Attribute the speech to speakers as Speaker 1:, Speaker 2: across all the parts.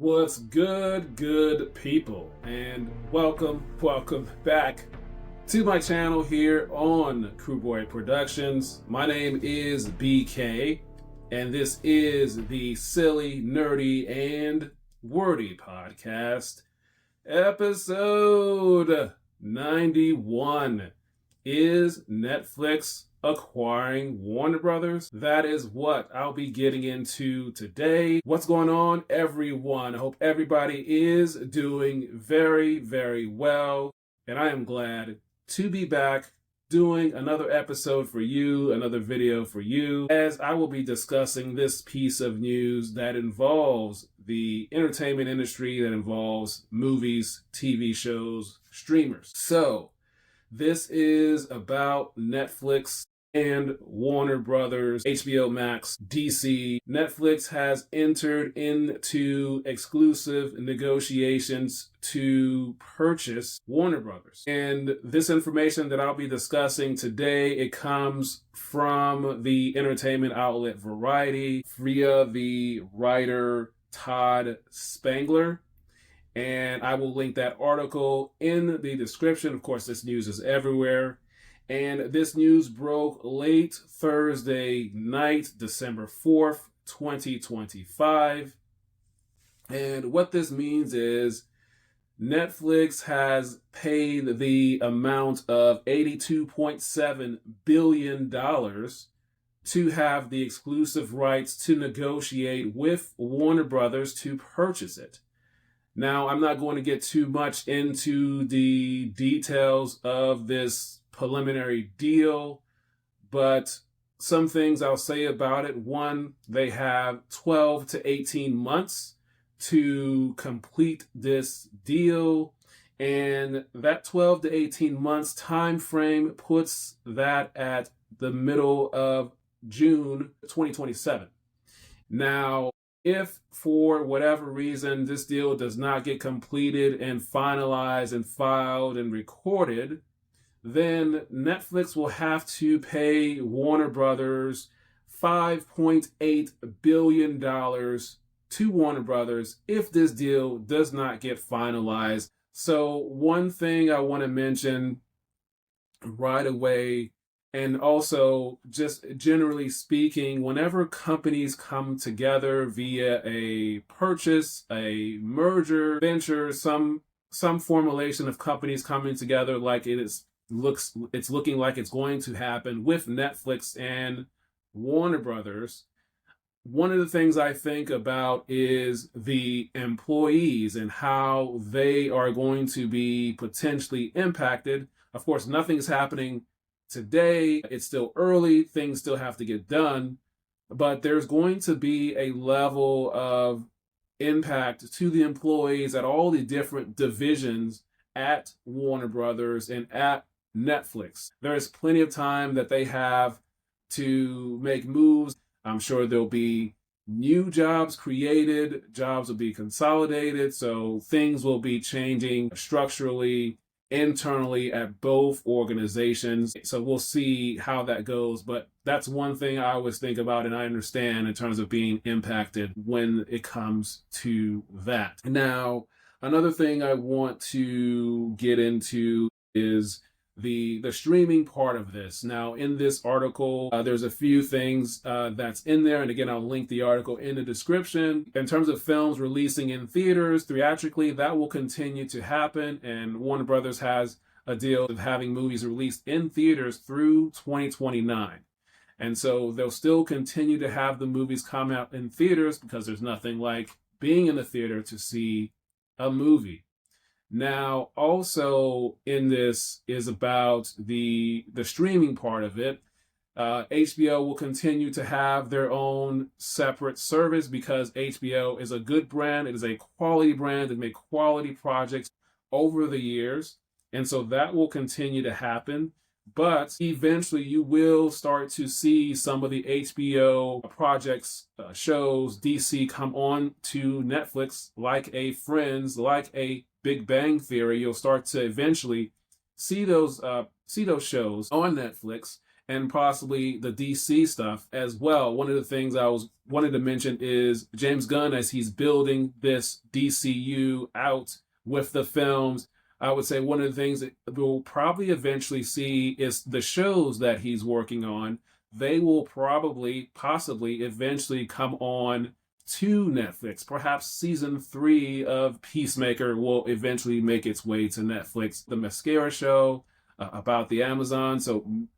Speaker 1: What's good people, and welcome back to my channel here on Crewboy Productions. My name is BK, and this is the Silly, Nerdy, and Wordy Podcast, episode 91. Is Netflix acquiring Warner Brothers? That is what I'll be getting into today. What's going on, everyone? I hope everybody is doing very well, and I am glad to be back doing another episode for you, another video for you, as I will be discussing this piece of news that involves the entertainment industry, that involves movies, TV shows, streamers. So this is about Netflix and Warner Brothers, HBO Max, DC. Netflix has entered into exclusive negotiations to purchase Warner Brothers. And this information that I'll be discussing today, it comes from the entertainment outlet Variety via the writer Todd Spangler. And I will link that article in the description. Of course, this news is everywhere. And this news broke late Thursday night, December 4th, 2025. And what this means is Netflix has paid the amount of $82.7 billion to have the exclusive rights to negotiate with Warner Brothers to purchase it. Now, I'm not going to get too much into the details of this preliminary deal, but some things I'll say about it. One, they have 12 to 18 months to complete this deal, and that 12 to 18 months time frame puts that at the middle of June 2027. Now, if for whatever reason this deal does not get completed and finalized and filed and recorded, then Netflix will have to pay Warner Brothers $5.8 billion to Warner Brothers if this deal does not get finalized. So one thing I want to mention right away, and also just generally speaking, whenever companies come together via a purchase, a merger, venture, some formulation of companies coming together like it's looking like it's going to happen with Netflix and Warner Brothers, one of the things I think about is the employees and how they are going to be potentially impacted. Of course, nothing's happening today. It's still early. Things still have to get done. But there's going to be a level of impact to the employees at all the different divisions at Warner Brothers and at Netflix. There's plenty of time that they have to make moves. I'm sure there'll be new jobs created, jobs will be consolidated, so things will be changing structurally, internally at both organizations. So we'll see how that goes, but that's one thing I always think about and I understand in terms of being impacted when it comes to that. Now, another thing I want to get into is the streaming part of this. Now, in this article, there's a few things that's in there, and again, I'll link the article in the description. In terms of films releasing in theaters theatrically, that will continue to happen, and Warner Brothers has a deal of having movies released in theaters through 2029. And so they'll still continue to have the movies come out in theaters because there's nothing like being in the theater to see a movie. Now, also in this is about the streaming part of it. HBO will continue to have their own separate service because HBO is a good brand. It is a quality brand. They make quality projects over the years. And so that will continue to happen. But eventually you will start to see some of the HBO projects, shows, DC come on to Netflix, like a Friends, like a Big Bang Theory. You'll start to eventually see those shows on Netflix, and possibly the DC stuff as well. One of the things I was wanted to mention is James Gunn, as he's building this DCU out with the films. I would say one of the things that we'll probably eventually see is the shows that he's working on. They will probably, possibly, eventually come on to Netflix. Perhaps season 3 of Peacemaker will eventually make its way to Netflix. The Mascara show about the Amazon,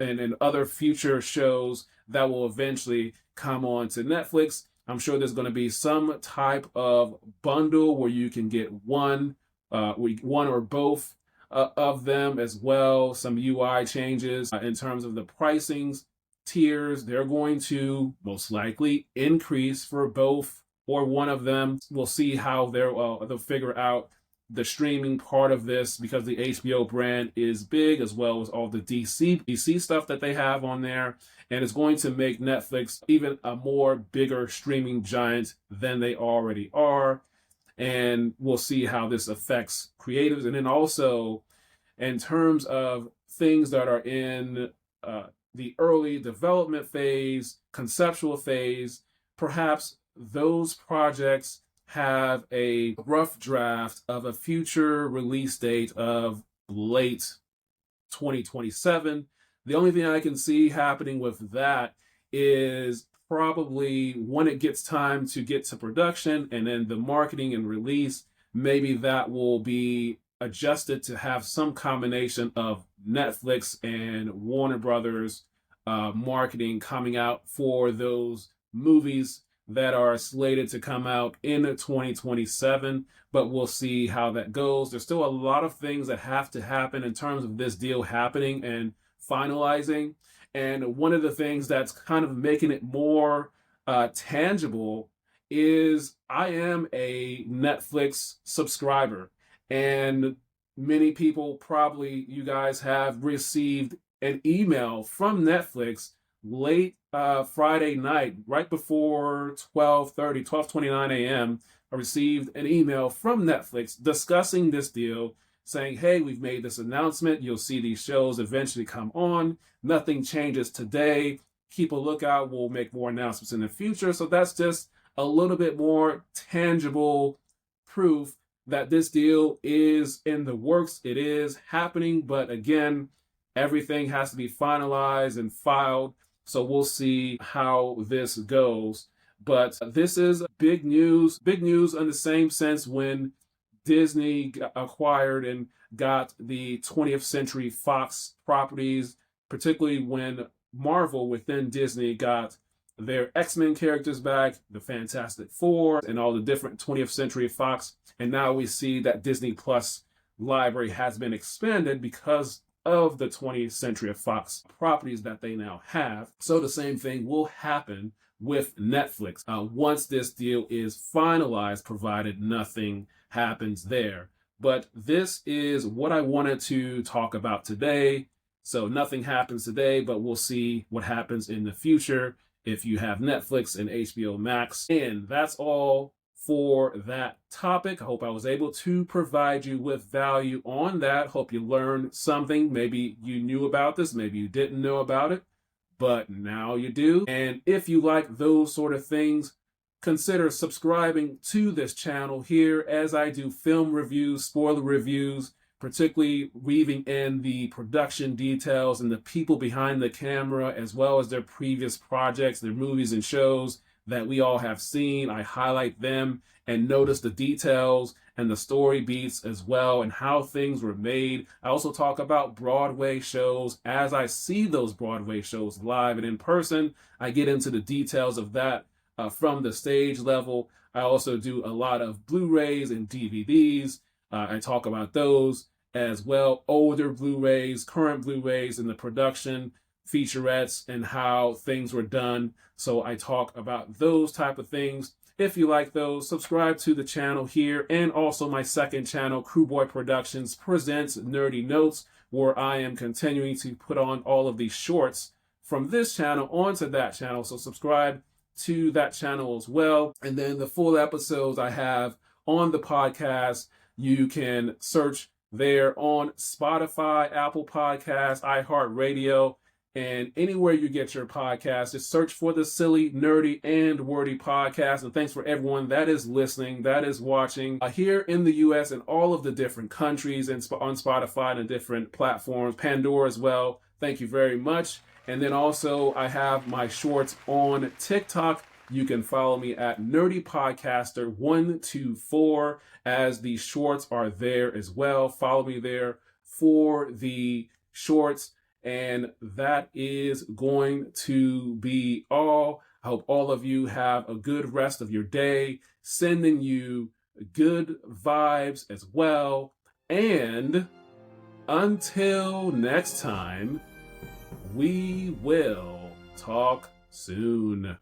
Speaker 1: and other future shows that will eventually come on to Netflix. I'm sure there's going to be some type of bundle where you can get one or both of them as well. Some UI changes in terms of the pricings tiers. They're going to most likely increase for both or one of them. We'll see how they'll figure out the streaming part of this, because the HBO brand is big, as well as all the DC stuff that they have on there, and it's going to make Netflix even a more bigger streaming giant than they already are. And we'll see how this affects creatives. And then also, in terms of things that are in the early development phase, conceptual phase, perhaps those projects have a rough draft of a future release date of late 2027. The only thing I can see happening with that is probably when it gets time to get to production and then the marketing and release, maybe that will be adjusted to have some combination of Netflix and Warner Brothers marketing coming out for those movies that are slated to come out in 2027, but we'll see how that goes. There's still a lot of things that have to happen in terms of this deal happening and finalizing. And one of the things that's kind of making it more tangible is I am a Netflix subscriber, and many people, probably you guys, have received an email from Netflix late Friday night, right before 12:29 a.m. I received an email from Netflix discussing this deal, saying, hey, we've made this announcement. You'll see these shows eventually come on. Nothing changes today. Keep a lookout. We'll make more announcements in the future. So that's just a little bit more tangible proof that this deal is in the works. It is happening. But again, everything has to be finalized and filed. So we'll see how this goes. But this is big news in the same sense when Disney acquired and got the 20th Century Fox properties, particularly when Marvel within Disney got their X-Men characters back, the Fantastic Four, and all the different 20th Century Fox. And now we see that Disney Plus library has been expanded because of the 20th Century Fox properties that they now have. So the same thing will happen with Netflix once this deal is finalized, provided nothing happens there. But this is what I wanted to talk about today. So nothing happens today, but we'll see what happens in the future if you have Netflix and HBO Max. And that's all for that topic. I hope I was able to provide you with value on that. Hope you learned something. Maybe you knew about this, maybe you didn't know about it, but now you do. And if you like those sort of things, consider subscribing to this channel here, as I do film reviews, spoiler reviews, particularly weaving in the production details and the people behind the camera, as well as their previous projects, their movies and shows that we all have seen. I highlight them and notice the details and the story beats as well, and how things were made. I also talk about Broadway shows as I see those Broadway shows live and in person. I get into the details of that from the stage level. I also do a lot of Blu-rays and DVDs. I talk about those as well, older Blu-rays, current Blu-rays, and the production featurettes and how things were done. So I talk about those type of things. If you like those, subscribe to the channel here, and also my second channel, Crewboy Productions presents Nerdy Notes, where I am continuing to put on all of these shorts from this channel onto that channel. So subscribe to that channel as well. And then the full episodes I have on the podcast, you can search there on Spotify, Apple Podcasts, iHeartRadio, And anywhere you get your podcast, just search for the Silly, Nerdy, and Wordy podcast. And thanks for everyone that is listening, that is watching here in the US and all of the different countries and on Spotify and different platforms, Pandora as well. Thank you very much. And then also I have my shorts on TikTok. You can follow me at Nerdy Podcaster 124 as the shorts are there as well. Follow me there for the shorts. And that is going to be all. I hope all of you have a good rest of your day. Sending you good vibes as well. And until next time, we will talk soon.